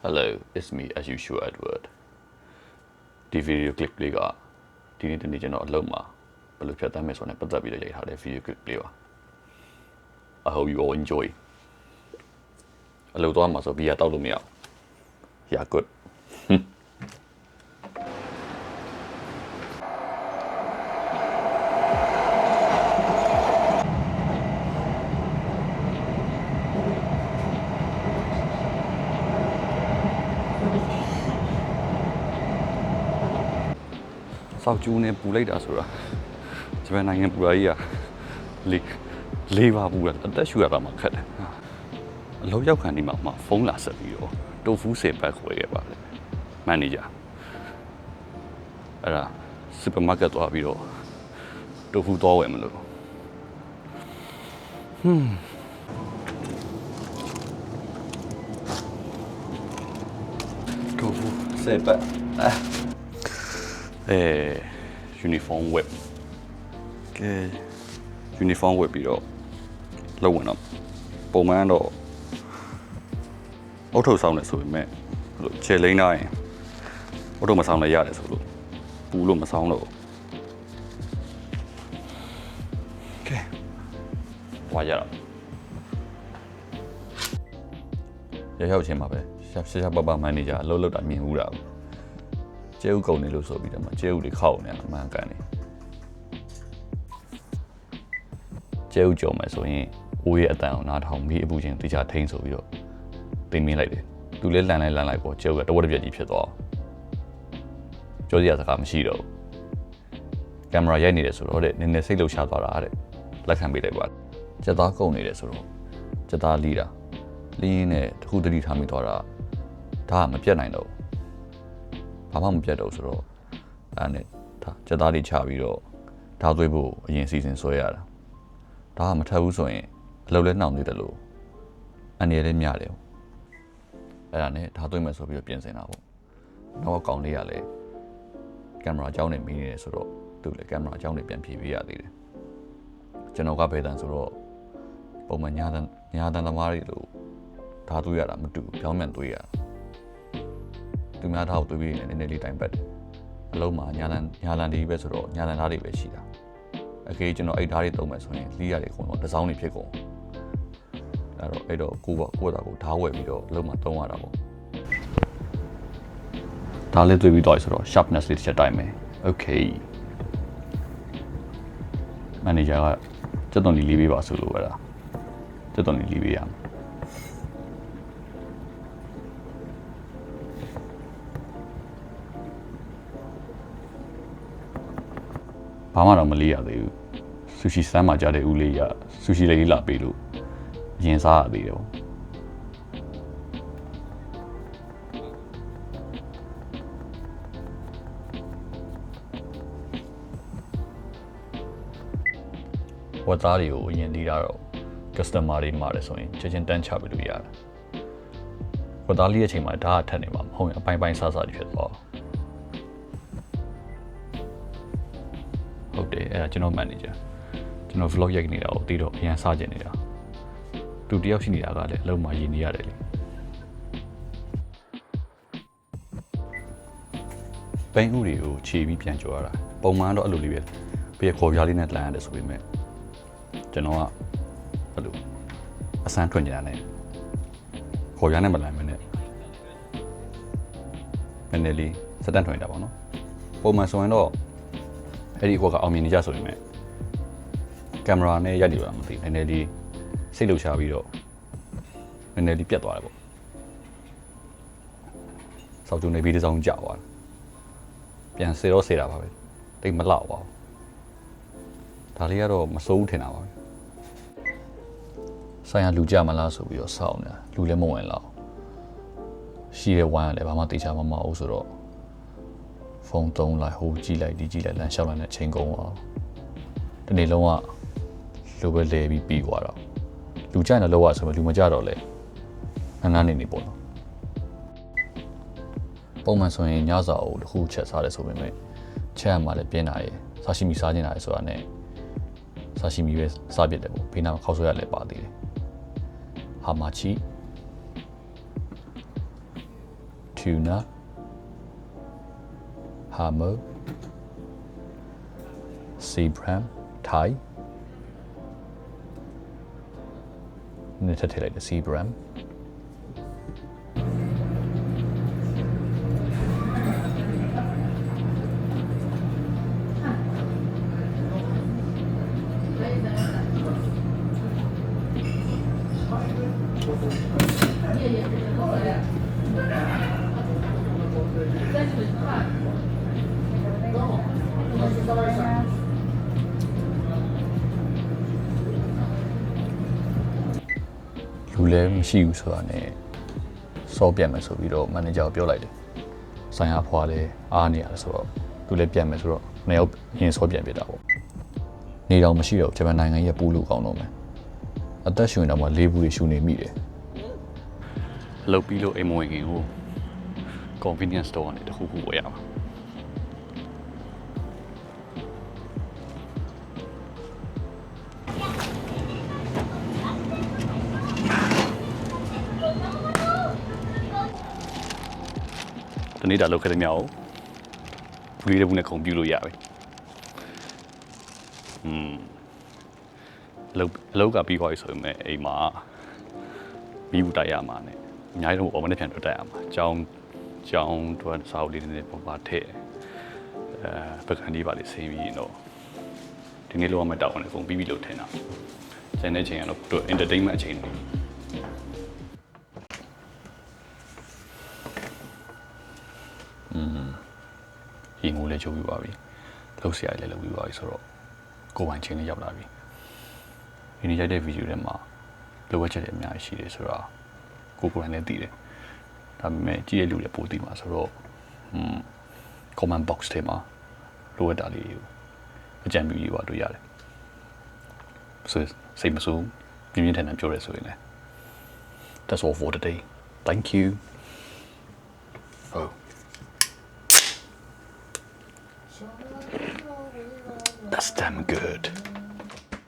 Hello, it's me as usual Edward. The video clip လေးကဒီနေ့တနေ့ကျွန်တော်အလုပ်မှာဘယ်လိုဖြတ်သန်းမယ်ဆိုတော့ပတ်သက်ပြီးတော့ရိုက်ထားတဲ့ video clip လေးပါ I hope you all enjoy. အလုပ်သွားမှာဆိုဘီယာတောက်လို့မရဘူး Yeah, good. စောက်ကျူးနဲ့ပူလိုက်တာဆိုတာဂျပန်နိုင်ငံပူရာကြီးကလေးပါပူတာအသက်ရှူရတာမှခက်တယ်အလုပ်ရောက်ခံဒီမှာဖုန်းလာဆက်ပြီးတော့တိုဖူးစေပတ်ခွဲခဲ့ပါတယ်မန်နေဂျာအဲ့ဒါစူပါမားကတ်သွားပြီးတော့တိုဖူးသွားဝယ်မလို့တိုဖူးစေပတ်uniform web ကဲ uniform web ပြီးတော့လောက်ဝင်တော့ပုံမှန်တော့အုတ်ထုတ်ဆောင်တယ်ဆိုပေမဲ့လို့ခြေလိမ့်တိုင်းအုတ်ထုတ်မဆောင်လည်းရတယ်ဆိုလို့ပူလို့မဆောင်တော့ကဲဝါရတော့ရောက်ချင်းပါပဲရှာပပမန်နေဂျာအလုပ်လုပ်တာမြင်ဘူးတာကျဲဥကုန်နေလို့ဆိုပြီးတော့မှကျဲဥတွေခောက်နေတာအမှန်ကန်နေကျဲဥကြော်မယ်ဆိုရင်အိုးရဲ့အတန်အောင်နားထောင်ပြီးအပူချင်းတခြားထိန်းဆိုပြီးတော့တင်မင်းလိုက်တယ်သူလည်းလန်လိုက်ပေါ့ကျဲဥကတဝက်တစ်ပြက်ကြီးဖြစ်သွားကြောစရာစကားမရှိတော့ဘူးကင်မရာရိုက်နေတယ်ဆိုတော့တဲ့နည်းနည်းစိတ်လှုပ်ရှားသွားတာတဲ့လက်ခံပေးလိုက်ပါစက်သားကုန်နေတယ်ဆိုတော့စက်သားလီးတာလင်းရင်းနဲ့တခုတတိထားမိသွားတာဒါကမပြတ်နိုင်တော့ဘာမှမပြတ်တော့ဆိုတော့အဲ့နဲ့ဒါစက်သားလေးချပြီးတော့ဓာတ်သွေးဖို့အရင်စီစဉ်ဆွဲရတာဒါကမထပ်ဘူးဆိုရင်အလုပ်လဲနှောင်နေတယ်လို့အနေနဲ့မြတယ်အဲ့ဒါနဲ့ဓာတ်သွေးမယ်ဆိုပြီးတော့ပြင်ဆင်တာပေါ့နောက်ကကောင်လေးကလည်းကင်မရာအကြောင်းနဲ့မီးနေတယ်ဆိုတော့သူလည်းကင်မရာအကြောင်းနဲ့ပြန်ဖြည့်ပေးရသေးတယ်ကျွန်တော်ကဘယ်တန်ဆိုတော့ပုံမှန်ညာတန်သမားတွေလို့ဓာတ်သွေးရတာမတူပြောင်းပြန်သွေးရတာသူများထားကိုသွေးပြီးနည်းနည်းလေးတိုင်ပတ်တယ်အလုံးမှာညာလန်ဒီပဲဆိုတော့ညာလန်ဓာတ်တွေပဲရှိတာအခေကျွန်တော်အဲ့ဓာတ်တွေသုံးမယ်ဆိုရင်လီးရတယ်ခုံတော့တစ်စောင်းနေဖြစ်ကုန်အဲ့တော့ကိုတာကိုဓာတ်ဝယ်ပြီးတော့အလုံးမှာသုံးရတာပေါ့ဒါလေးသွေးပြီးတော့ဆိုတော့ sharpness လေးတစ်ချက်တိုင်းမယ် okay manager ကစက်သွန်လေးပေးပါဆိုလို့အဲ့ဒါစက်သွန်လေးပေးရမယ်ဘာမှတော့မလေးရသေးဘူးဆူရှီစမ်းမှာကြားတဲ့ဦးလေးရဆူရှီလေးလာပေးလို့ရင်စားရသေးတယ်ပေါ့ဝတ်သားတွေကိုအရင်လီးတာတော့ customer တွေမှာတယ်ဆိုရင်ချက်ချင်းတန်းချပေးလို့ရတယ်ဝတ်သားလီးတဲ့အချိန်မှာဒါကထက်နေမှာမဟုတ်ရင်အပိုင်းစားတွေဖြစ်သွားဟုတ်တယ်အဲ့ဒါကျွန်တော် manager ကျွန်တော် vlog ရိုက်နေတာကိုတီးတော့အရင်စားကျင်နေတာသူတယောက်ရှိနေတာကလည်းအလုံးမှာရည်နေရတယ်လေဘိန်းဥတွေကိုခြေပြီးပြန်ကြော်ရတာပုံမှန်တော့အဲ့လိုလေးပဲဘေးခေါ်ပြားလေးနဲ့လမ်းရတယ်ဆိုပေမဲ့ကျွန်တော်ကအဲ့လိုအစမ်းထွင်ကြတာနဲ့ခေါ်ပြားနဲ့မလမ်းမနဲ့နည်းနည်းလေးစက်တန်ထွင်တာပေါ့နော်ပုံမှန်ဆိုရင်တော့အဲ့ဒီဟိုကအောင်မြင်နေကြဆိုရင်မဲ့ကင်မရာနဲ့ရိုက်နေတော့မသိနည်းနည်းလေးစိတ်လှုပ်ရှားပြီးတော့နည်းနည်းလေးပြတ်သွားတယ်ပေါ့စောက်ကျုံနေပြီးတစ်စောင်းကြာသွားတယ်ပြန်စေတော့စေတာပါပဲတိတ်မလောက်ပါဘူးဒါလေးကတော့မစိုးဘူးထင်တာပါပဲဆိုင်ရလူကြမလားဆိုပြီးတော့စောင့်နေတာလူလည်းမဝင်တော့ရှိတဲ့ဝိုင်းကလည်းဘာမှတေချာမမအောင်ဆိုတော့ဖုန်းသုံးလိုက်ဟိုကြည့်လိုက်ဒီကြည့်လိုက်လမ်းလျှောက်လိုက်နဲ့ချိန်ကုန်သွားတနေ့လုံးကလိုပဲလဲပြီးပြီးသွားတော့လူကြိုက်တော့လောက်ရဆိုမှလူမကြတော့လဲနားနေပေါ့နော်ပုံမှန်ဆိုရင်ညစာကိုတစ်ခုချက်စားတယ်ဆိုပေမဲ့ချက်ရမှာလည်းပြင်းတာရယ်ဆာရှိမီစားနေတာရယ်ဆိုတာနဲ့ဆာရှိမီပဲစားပြစ်တယ်ပေါ့ဘေးနားခောက်ဆွဲရလဲပါသေးတယ်ဟာမာချီ tuna hammer sea bram Thai နေ့ထပ်ထည့်လိုက်တယ် sea bram လူလည်းမရှိဘူးဆိုတာနဲ့စောပြတ်မယ်ဆိုပြီးတော့မန်နေဂျာကိုပြောလိုက်တယ်ဆိုင်ရာဖွာလည်းအားနေရတယ်ဆိုတော့သူလည်းပြန်မယ်ဆိုတော့နှစ်ယောက်ရင်စောပြန်ပြတာပေါ့နေတော့မရှိတော့ဂျပန်နိုင်ငံရဲ့ပူလို့ကောင်းတော့မယ်အသက်ရှင်တော့မှလေးဘူးတွေရှူနေမိတယ်အလုပ်ပြီးလို့အိမ်မဝင်ခင်ကို convenience store ကနေတခုခုဝယ်ရမှာဒီနေ့ဒါလောက်ခဲ့တဲ့မြောက်ဘူးလေးတစ်ဘူးနဲ့ခုံပြူလို့ရပြီအလောက်ကပြီးသွားပြီဆိုရင်အိမ်မှာမိဘူးတိုက်ရမှာ ਨੇ အများကြီးတော့မနေ့ပြန်ထွက်တိုက်ရမှာကြောင်းတော့စာအုပ်လေးတွေနဲ့ပါထည့်ပကံဒီပါလေးဆင်းပြီးတော့ဒီနေ့လောက်မှတောက်အောင်လည်းကုန်ပြီးပြီလို့ထင်တာကျန်တဲ့ချိန်ကတော့သူ entertainment အချိန်တွေရေငိုလည်းချိုးပြီးပါပြီလှုပ်ရှားလည်းလုပ်ပြီးပါပြီဆိုတော့ကိုယ်ပိုင်ချင်းလေးရောက်လာပြီဒီနေ့ရိုက်တဲ့ဗီဒီယိုထဲမှာလိုအပ်ချက်တွေအများကြီးရှိတယ်ဆိုတော့ကိုယ်လည်းသိတယ်ဒါပေမဲ့ကြည့်ရလူလည်းပိုသိမှာဆိုတော့comment box ထဲမှာလိုအပ်တာလေးကိုအကြံပြုရေးပါလို့ရတယ်ဆိုစိတ်မဆိုးပြင်းပြင်းထန်ထန်ပြောရဲဆိုရင်လည်း That's all for today thank you oh That's damn good.